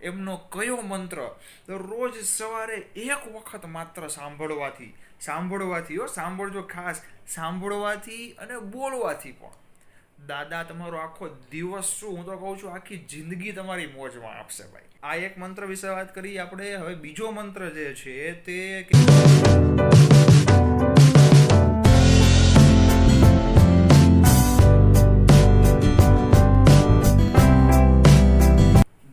એમનો કયો મંત્ર તો રોજ સવારે એક વખત માત્ર સાંભળવાથી સાંભળજો ખાસ, સાંભળવાથી અને બોલવાથી પણ દાદા તમારો આખો દિવસ શું, હું તો કહું છું આખી જિંદગી તમારી મોજમાં આપશે ભાઈ. આ એક મંત્ર વિશે વાત કરી આપણે. હવે બીજો મંત્ર જે છે તે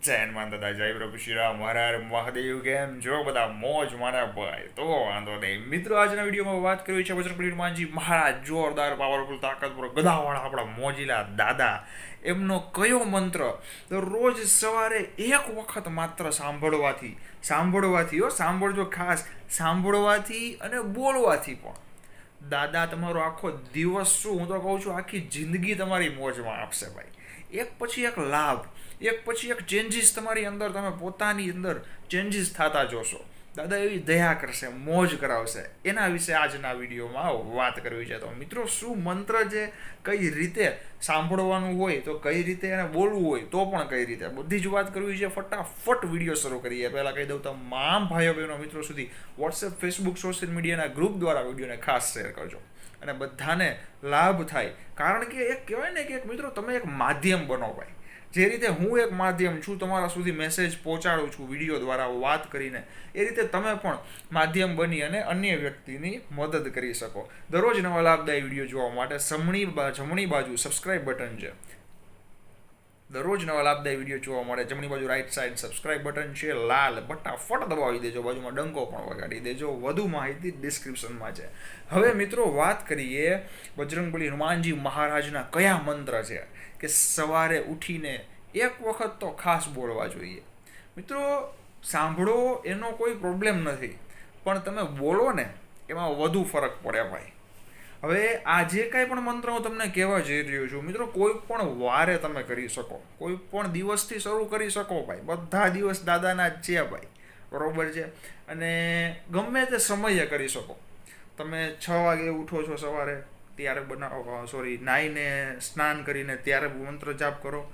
જય હનુમાન દાદા, જય પ્રભુ શ્રીરામ, હર મહાદેવ. કેમ જો બધા મોજ મારા ભાઈ? તો વાંધો નહીં મિત્રો, આજના વિડીયોમાં વાત કરવી છે બજરંગબલી હનુમાનજી મહારાજ, જોરદાર પાવરફુલ તાકાતવર ગદાવાળા આપણા મોજીલા દાદા. એમનો કયો મંત્ર તો રોજ સવારે એક વખત માત્ર સાંભળવાથી સાંભળજો ખાસ, સાંભળવાથી અને બોલવાથી પણ દાદા તમારો આખો દિવસ શું, હું તો કહું છું આખી જિંદગી તમારી મોજમાં આપશે ભાઈ. એક પછી એક લાભ, એક પછી એક ચેન્જીસ તમારી અંદર, તમે પોતાની અંદર ચેન્જીસ થતા જોશો. દાદા એવી દયા કરશે, મોજ કરાવશે. એના વિશે આજના વિડીયોમાં વાત કરવી છે. તો મિત્રો, શું મંત્ર છે, કઈ રીતે સાંભળવાનું હોય તો કઈ રીતે એને બોલવું હોય તો પણ કઈ રીતે, બધી જ વાત કરવી છે. ફટાફટ વિડીયો શરૂ કરીએ. પહેલાં કહી દઉં, તમામ ભાઈઓ બહેનો મિત્રો સુધી વોટ્સએપ, ફેસબુક, સોશિયલ મીડિયાના ગ્રુપ દ્વારા વિડીયોને ખાસ શેર કરજો અને બધાને લાભ થાય. કારણ કે એક કહેવાય ને કે એક મિત્રો, તમે એક માધ્યમ બનો ભાઈ. જે રીતે હું એક માધ્યમ છું, તમારા સુધી મેસેજ પહોંચાડું છું વિડીયો દ્વારા વાત કરીને, એ રીતે તમે પણ માધ્યમ બની અને અન્ય વ્યક્તિની મદદ કરી શકો. દરરોજ નવા લાભદાયી વિડીયો જોવા માટે જમણી બાજુ સબસ્ક્રાઇબ બટન છે. દરરોજ નવા લાભદાયી વિડીયો જોવા મળે. જમણી બાજુ રાઈટ સાઈડ સબસ્ક્રાઇબ બટન છે લાલ, ફટાફટ દબાવી દેજો. બાજુમાં ડંકો પણ વગાડી દેજો. વધુ માહિતી ડિસ્ક્રિપ્શનમાં છે. હવે મિત્રો, વાત કરીએ બજરંગબલી હનુમાનજી મહારાજના કયા મંત્ર છે કે સવારે ઉઠીને એક વખત તો ખાસ બોલવા જોઈએ. મિત્રો, સાંભળો એનો કોઈ પ્રોબ્લેમ નથી, પણ તમે બોલો ને એમાં વધુ ફરક પડે ભાઈ. હવે આ જે કાંઈ પણ મંત્ર હું તમને કહેવા જઈ રહ્યો છું મિત્રો, કોઈ પણ વારે તમે કરી શકો, કોઈ પણ દિવસથી શરૂ કરી શકો ભાઈ. બધા દિવસ દાદાના જ છે ભાઈ, બરોબર છે. અને ગમે તે સમયે કરી શકો. તમે 6 વાગે ઉઠો છો સવારે, ત્યારે નાહીને સ્નાન કરીને ત્યારે મંત્ર જાપ કરો.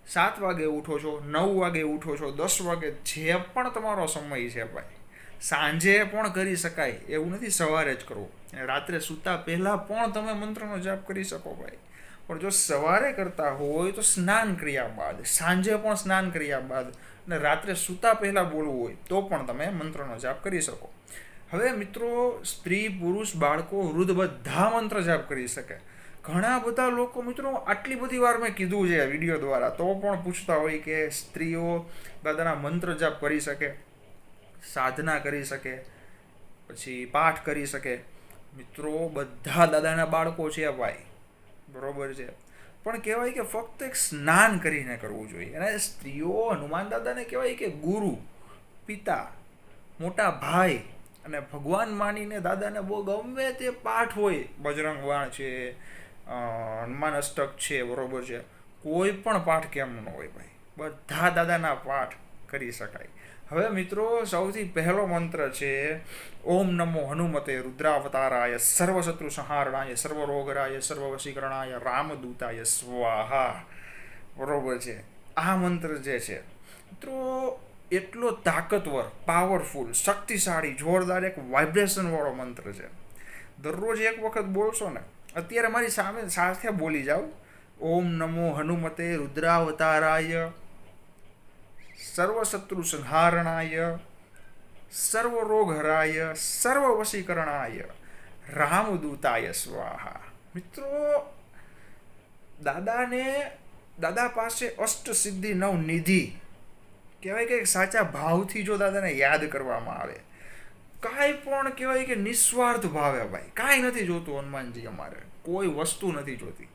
7 વાગે ઉઠો છો, 9 વાગે ઉઠો છો, 10 વાગે, જે પણ તમારો સમય છે ભાઈ. સાંજે પણ કરી શકાય, એવું નથી સવારે જ કરવું. રાત્રે સૂતા પહેલાં પણ તમે મંત્રનો જાપ કરી શકો ભાઈ. પણ જો સવારે કરતા હોય તો સ્નાન કર્યા બાદ, સાંજે પણ સ્નાન કર્યા બાદ, અને રાત્રે સૂતા પહેલાં બોલવું હોય તો પણ તમે મંત્રનો જાપ કરી શકો. હવે મિત્રો, સ્ત્રી, પુરુષ, બાળકો, વૃદ્ધ બધા મંત્ર જાપ કરી શકે. ઘણા બધા લોકો મિત્રો, આટલી બધી વાર મેં કીધું છે વિડીયો દ્વારા, તો પણ પૂછતા હોય કે સ્ત્રીઓ દાદાના મંત્ર જાપ કરી શકે, સાધના કરી શકે, પછી પાઠ કરી શકે. મિત્રો, બધા દાદાના બાળકો છે ભાઈ, બરોબર છે. પણ કહેવાય કે ફક્ત એક સ્નાન કરીને કરવું જોઈએ. અને સ્ત્રીઓ હનુમાન દાદાને કહેવાય કે ગુરુ, પિતા, મોટા ભાઈ અને ભગવાન માનીને દાદાને બહુ ગમે તે પાઠ હોય, બજરંગ બાણ છે, હનુમાન અષ્ટક છે, બરોબર છે, કોઈ પણ પાઠ કેમ ન હોય ભાઈ, બધા દાદાના પાઠ કરી શકાય. હવે મિત્રો, સૌથી પહેલો મંત્ર છે ઓમ નમો હનુમતે રુદ્રાવતારાય સર્વશત્રુ સંહારણાય સર્વરોગરાય સર્વવશીકરણાય રામદૂતાય સ્વાહા, બરોબર છે. આ મંત્ર જે છે મિત્રો, એટલો તાકતવર, પાવરફુલ, શક્તિશાળી, જોરદાર, એક વાઇબ્રેશન વાળો મંત્ર છે. દરરોજ એક વખત બોલશો ને, અત્યારે મારી સાથે બોલી જાઓ, ઓમ નમો હનુમતે રુદ્રાવતારાય સર્વશત્રુ સંહારણાય સર્વરોગહરાય સર્વવશીકરણાય રામદૂતાય સ્વાહા. મિત્રો, દાદા પાસે અષ્ટસિદ્ધિ નવનિધિ કહેવાય કે સાચા ભાવથી જો દાદાને યાદ કરવામાં આવે, કાંઈ પણ કહેવાય કે નિસ્વાર્થ ભાવે ભાઈ, કાંઈ નથી જોતું હનુમાનજી, અમારે કોઈ વસ્તુ નથી જોતી,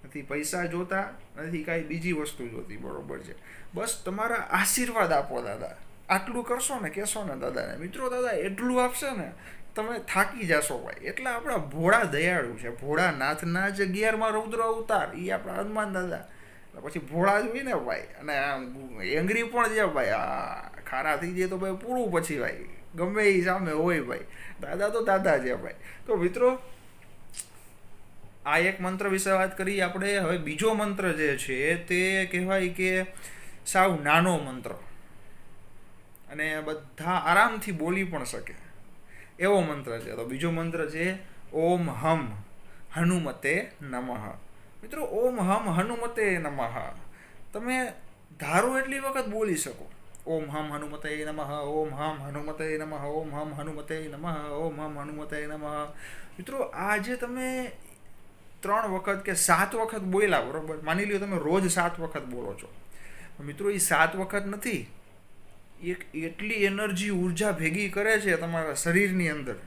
નથી પૈસા જોતા, નથી કાંઈ બીજી વસ્તુ જોતી, બરોબર છે. બસ તમારા આશીર્વાદ આપો દાદા. આટલું કરશો ને, કહેશો ને દાદાને, મિત્રો દાદા એટલું આપશે ને તમે થાકી જશો ભાઈ. એટલે આપણા ભોળા દયાળુ છે, ભોળા નાથના જ 11મા રૌદ્ર અવતાર, એ આપણા હનુમાન દાદા. પછી ભોળા જ હોય ને ભાઈ, અને એંગરી પણ છે ભાઈ. ખારા થઈ જાય તો ભાઈ પૂરું, પછી ભાઈ ગમે એ સામે હોય ભાઈ. દાદા તો દાદા છે ભાઈ. તો મિત્રો, આ એક મંત્ર વિશે વાત કરીએ આપણે. હવે બીજો મંત્ર જે છે તે કહેવાય કે સાવ નાનો મંત્ર, અને બધા આરામથી બોલી પણ શકે એવો મંત્ર છે. તો બીજો મંત્ર છે ઓમ હમ હનુમતે નમઃ. મિત્રો ઓમ હમ હનુમતે નમઃ તમે ધારો એટલી વખત બોલી શકો. ઓમ હમ હનુમતે નમઃ, ઓમ હમ હનુમતે નમઃ, ઓમ હમ હનુમતે નમઃ, ઓમ હમ હનુમતે નમઃ. મિત્રો આ જે તમે 3 વખત કે 7 વખત બોલ્યા, બરોબર, માની લ્યો તમે રોજ 7 વખત બોલો છો. મિત્રો એ 7 વખત નથી, એક એટલી એનર્જી ઉર્જા ભેગી કરે છે તમારા શરીરની અંદર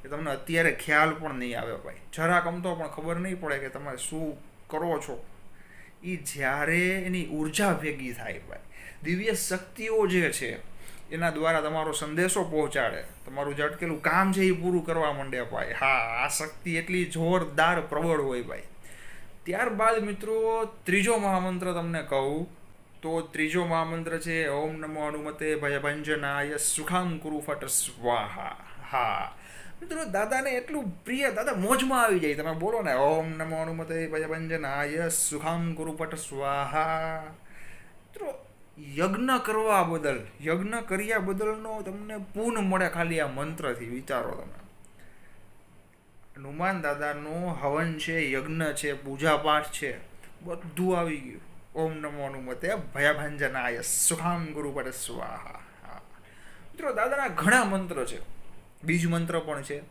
કે તમને અત્યારે ખ્યાલ પણ નહીં આવે ભાઈ. જરાક અમતો પણ ખબર નહીં પડે કે તમે શું કરો છો. એ જ્યારે એની ઉર્જા ભેગી થાય ભાઈ, દિવ્ય શક્તિઓ જે છે એના દ્વારા તમારો સંદેશો પહોંચાડે, તમારું જે અટકેલું કામ છે એ પૂરું કરવા માંડે ભાઈ. હા, આ શક્તિ એટલી જોરદાર પ્રબળ હોય ભાઈ. ત્યારબાદ મિત્રો ત્રીજો મહામંત્ર તમને કહું તો ત્રીજો મહામંત્ર છે ઓમ નમો હનુમતે ભયભંજનાય સુખામ કુરુ ફટ સ્વાહા. હા મિત્રો, દાદાને એટલું પ્રિય, દાદા મોજમાં આવી જાય. તમે બોલો ને ઓમ નમો હનુમતે ભયભંજનાય સુખામ કુરુ ફટ સ્વાહા. મિત્રો યજ્ઞ કર્યા બદલનો તમને પૂન મળે ખાલી આ મંત્રથી. વિચારો તમે, હનુમાન દાદાનો હવન છે, યજ્ઞ છે, પૂજા પાઠ છે, બધું આવી ગયું. ઓમ નમો હનુમતે ભયભંજનાય સુખામ ગુરુ પટ સ્વાહા. મિત્રો દાદાના ઘણા મંત્ર છે, બીજ મંત્ર પણ છે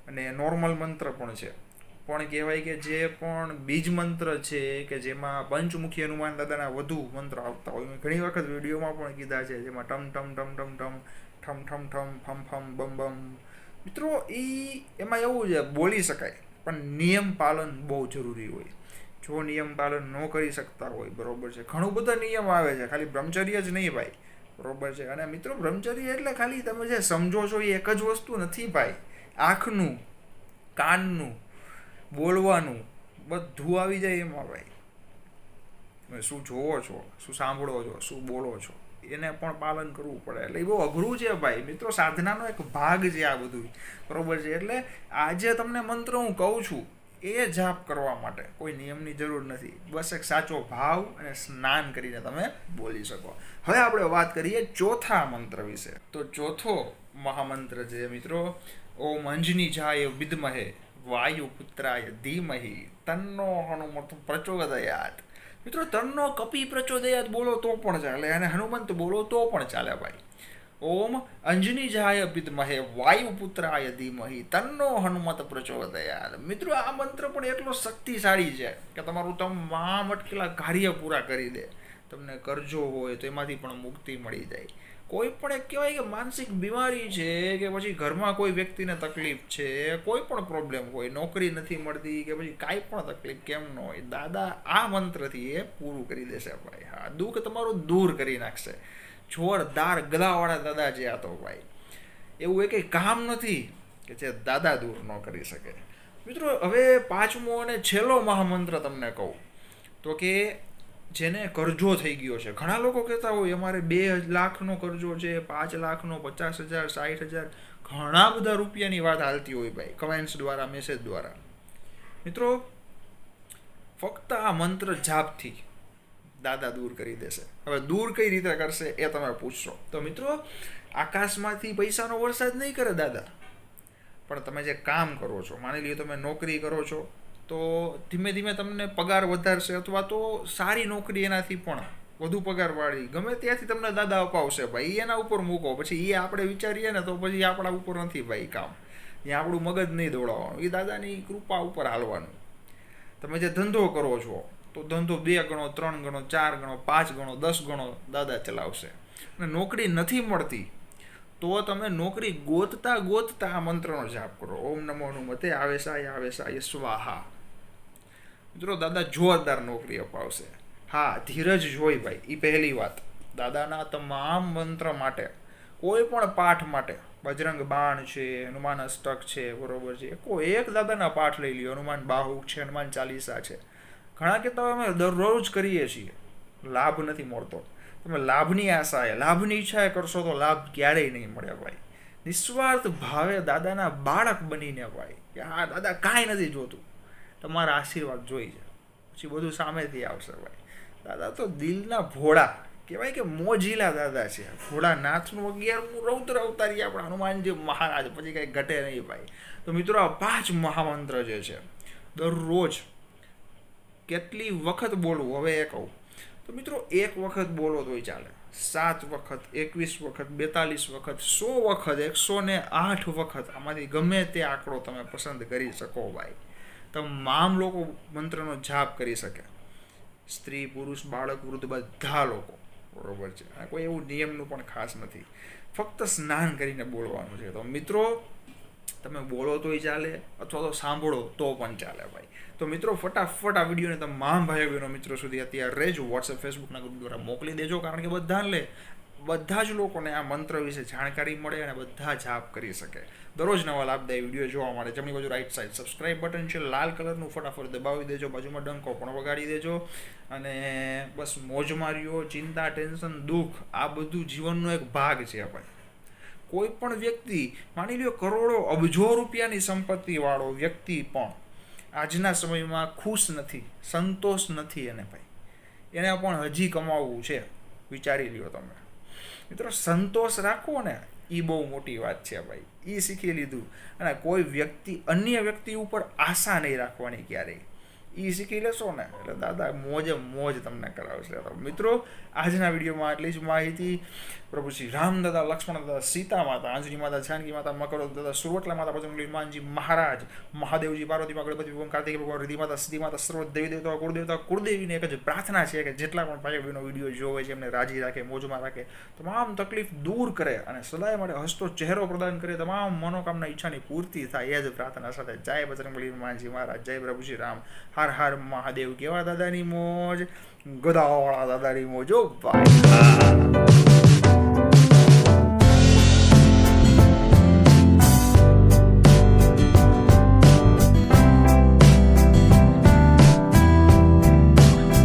અને નોર્મલ મંત્ર પણ છે. પણ કહેવાય કે જે પણ બીજ મંત્ર છે કે જેમાં પંચમુખી હનુમાન દાદાના વધુ મંત્ર આવતા હોય, મેં ઘણી વખત વિડીયોમાં પણ કીધા છે, જેમાં ટમ ટમ ટમ ટમ ટમ ઠમ ઠમ ઠમ ફમ ફમ બમ બમ. મિત્રો એમાં એવું છે, બોલી શકાય પણ નિયમ પાલન બહુ જરૂરી હોય. જો નિયમ પાલન ન કરી શકતા હોય, બરોબર છે, ઘણું બધા નિયમ આવે છે, ખાલી બ્રહ્મચર્ય જ નહીં ભાઈ, બરોબર છે. અને મિત્રો બ્રહ્મચર્ય એટલે ખાલી તમે જે સમજો છો એ એક જ વસ્તુ નથી ભાઈ. આંખનું, કાનનું, બોલવાનું બધું આવી જાય એમાં ભાઈ. તમે શું જોવો છો, શું સાંભળો છો, શું બોલો છો, એને પણ પાલન કરવું પડે. એટલે એ બહુ અઘરું છે ભાઈ. મિત્રો સાધનાનો એક ભાગ છે આ બધું, બરોબર છે. એટલે આજે તમને મંત્ર હું કહું છું એ જાપ કરવા માટે કોઈ નિયમની જરૂર નથી. બસ એક સાચો ભાવ અને સ્નાન કરીને તમે બોલી શકો. હવે આપણે વાત કરીએ ચોથા મંત્ર વિશે. તો ચોથો મહામંત્ર છે મિત્રો ઓમ અંજની જાય વિદ્મહે વાયુપુત્રાય ધીમહિ તન્નો હનુમત પ્રચોદયાત. મિત્રો તન્નો કપી પ્રચોદયાત બોલો તો પણ ચાલે અને હનુમંત બોલો તો પણ ચાલે ભાઈ. ઓમ અંજનીજાય વિદ્મહે વાયુપુત્રાય ધીમહિ તન્નો હનુમત પ્રચોદયાત. મિત્રો આ મંત્ર પણ એટલો શક્તિશાળી છે કે તમારું તમામ અટકેલા કાર્ય પૂરા કરી દે. તમને કરજો હોય તો એમાંથી પણ મુક્તિ મળી જાય. કોઈ પણ એક કહેવાય કે માનસિક બીમારી છે કે પછી ઘરમાં કોઈ વ્યક્તિને તકલીફ છે, કોઈ પણ પ્રોબ્લેમ હોય, નોકરી નથી મળતી કે પછી કાંઈ પણ તકલીફ કેમ ન હોય, દાદા આ મંત્રથી એ પૂરું કરી દેશે ભાઈ. હા, દુઃખ તમારું દૂર કરી નાખશે. જોરદાર ગદાવાળા દાદા છે આ તો ભાઈ. એવું એ કંઈ કામ નથી કે જે દાદા દૂર ન કરી શકે. મિત્રો હવે પાંચમો અને છેલ્લો મહામંત્ર તમને કહું તો કે જેને કરજો થઈ ગયો છે. ઘણા લોકો કહેતા હોય અમારે 2 લાખનો કરજો છે, 5 લાખનો, 50,000, 60,000, ઘણા બધા રૂપિયાની વાત હાલતી હોય ભાઈ, કમેન્ટ્સ દ્વારા, મેસેજ દ્વારા. મિત્રો ફક્ત આ મંત્ર જાપથી દાદા દૂર કરી દેશે. હવે દૂર કઈ રીતે કરશે એ તમે પૂછશો. તો મિત્રો આકાશમાંથી પૈસાનો વરસાદ નહીં કરે દાદા, પણ તમે જે કામ કરો છો, માની લ્યો તમે નોકરી કરો છો તો ધીમે ધીમે તમને પગાર વધારશે, અથવા તો સારી નોકરી એનાથી પણ વધુ પગારવાળી ગમે ત્યાંથી તમને દાદા અપાવશે ભાઈ. એના ઉપર મૂકો. પછી એ આપણે વિચારીએ ને તો પછી આપણા ઉપર નથી ભાઈ કામ. ત્યાં આપણું મગજ નહીં દોડાવવાનું, એ દાદાની કૃપા ઉપર હાલવાનું. તમે જે ધંધો કરો છો તો ધંધો 2 ગણો, 3 ગણો, 4 ગણો, 5 ગણો, 10 ગણો દાદા ચલાવશે. અને નોકરી નથી મળતી તો તમે નોકરી ગોતતા આ મંત્રનો જાપ કરો. ઓમ નમો હનુમતે આવેશાય સ્વાહા. મિત્રો દાદા જોરદાર નોકરી અપાવશે. હા, ધીરજ જોઈ ભાઈ, એ પહેલી વાત. દાદાના તમામ મંત્ર માટે, કોઈ પણ પાઠ માટે, બજરંગ બાણ છે, હનુમાન અષ્ટક છે, બરોબર છે, કોઈ એક દાદાના પાઠ લઈ લ્યો, હનુમાન બાહુક છે, હનુમાન ચાલીસા છે. ઘણા કહેતા અમે દરરોજ કરીએ છીએ, લાભ નથી મળતો. તમે લાભની આશાએ, લાભની ઈચ્છાએ કરશો તો લાભ ક્યારેય નહીં મળે ભાઈ. નિસ્વાર્થ ભાવે દાદાના બાળક બનીને ભાઈ કે હા દાદા કાંઈ નથી જોતું, તમારા આશીર્વાદ જોઈ છે, પછી બધું સામેથી આવશે ભાઈ. દાદા તો દિલના ભોળા, કહેવાય કે મોજીલા દાદા છે. ભોળાનાથનું 11મું રૌદ્ર અવતારી આપણા હનુમાનજી મહારાજ, પછી કંઈ ઘટે નહીં ભાઈ. તો મિત્રો આ 5 મહામંત્ર જે છે દરરોજ કેટલી વખત બોલવું હવે એ કહું તો મિત્રો 1 વખત બોલો તોય ચાલે, 7 વખત, 21 વખત, 42 વખત, 100 વખત, 108 વખત, આમાંથી ગમે તે આંકડો તમે પસંદ કરી શકો ભાઈ. તમામ લોકો મંત્રનો જાપ કરી શકે, સ્ત્રી, પુરુષ, બાળક, વૃદ્ધ, બધા લોકો, બરોબર છે. આ કોઈ એવું નિયમનું પણ ખાસ નથી, ફક્ત સ્નાન કરીને બોલવાનું છે. તો મિત્રો તમે બોલો તોય ચાલે અથવા તો સાંભળો તો પણ ચાલે ભાઈ. તો મિત્રો ફટાફટ આ વિડીયોને તમામ ભાઈઓ બહેનો મિત્રો સુધી અત્યારે જ વોટ્સએપ, ફેસબુકના ગ્રુપ દ્વારા મોકલી દેજો, કારણ કે બધા જ લોકોને આ મંત્ર વિશે જાણકારી મળે અને બધા જાપ કરી શકે. દરરોજ નવા લાભદાયી વિડીયો જોવા માટે જમણી બાજુ રાઈટ સાઈડ સબસ્ક્રાઇબ બટન છે લાલ કલરનું, ફટાફટ દબાવી દેજો, બાજુમાં ડંકો પણ વગાડી દેજો અને બસ મોજ માર્યો. ચિંતા, ટેન્શન, દુઃખ આ બધું જીવનનો એક ભાગ છે ભાઈ. કોઈ પણ વ્યક્તિ, માની લ્યો કરોડો અબજો રૂપિયાની સંપત્તિવાળો વ્યક્તિ પણ આજના સમયમાં ખુશ નથી, સંતોષ નથી એને ભાઈ. એને પણ હજી કમાવવું છે. વિચારી લ્યો તમે મિત્રો, સંતોષ રાખવો ને એ બહુ મોટી વાત છે ભાઈ. એ શીખી લીધું. અને કોઈ વ્યક્તિ, અન્ય વ્યક્તિ ઉપર આશા નહીં રાખવાની ક્યારેય. એ શીખી લેશો ને એટલે દાદા મોજે મોજ તમને કરાવશે. તો મિત્રો આજના વિડીયોમાં આટલી જ માહિતી. પ્રભુ શ્રી રામ દાદા, લક્ષ્મણ દાદા, સીતા માતા, આંજણી માતા, જાનકી માતા, મકરો દાદા, સુરવટલા માતા, બજરંગબલી હનુમાનજી મહારાજ, મહાદેવજી, પાર્વતી મા, ગણપતિ ભગવાન, કાર્તિક ભગવાન, રિધિ માતા, સિદ્ધિ માતા, સર્વ દેવી દેવતા, કુળદેવતા, કુળદેવીને એક જ પ્રાર્થના છે કે જેટલા પણ ભાઈ બહેનો વિડીયો જોવે છે એમને રાજી રાખે, મોજમાં રાખે, તમામ તકલીફ દૂર કરે અને સદાય માટે હસતો ચહેરો પ્રદાન કરે, તમામ મનોકામના ઈચ્છાની પૂર્તિ થાય, એ જ પ્રાર્થના સાથે જય બજરંગબલી હનુમાનજી મહારાજ, જય પ્રભુ શ્રી રામ, હર હર મહાદેવ. કેવા દાદાની મોજ, ગદાવાળા દાદાની મોજ. ઓ ભાઈ.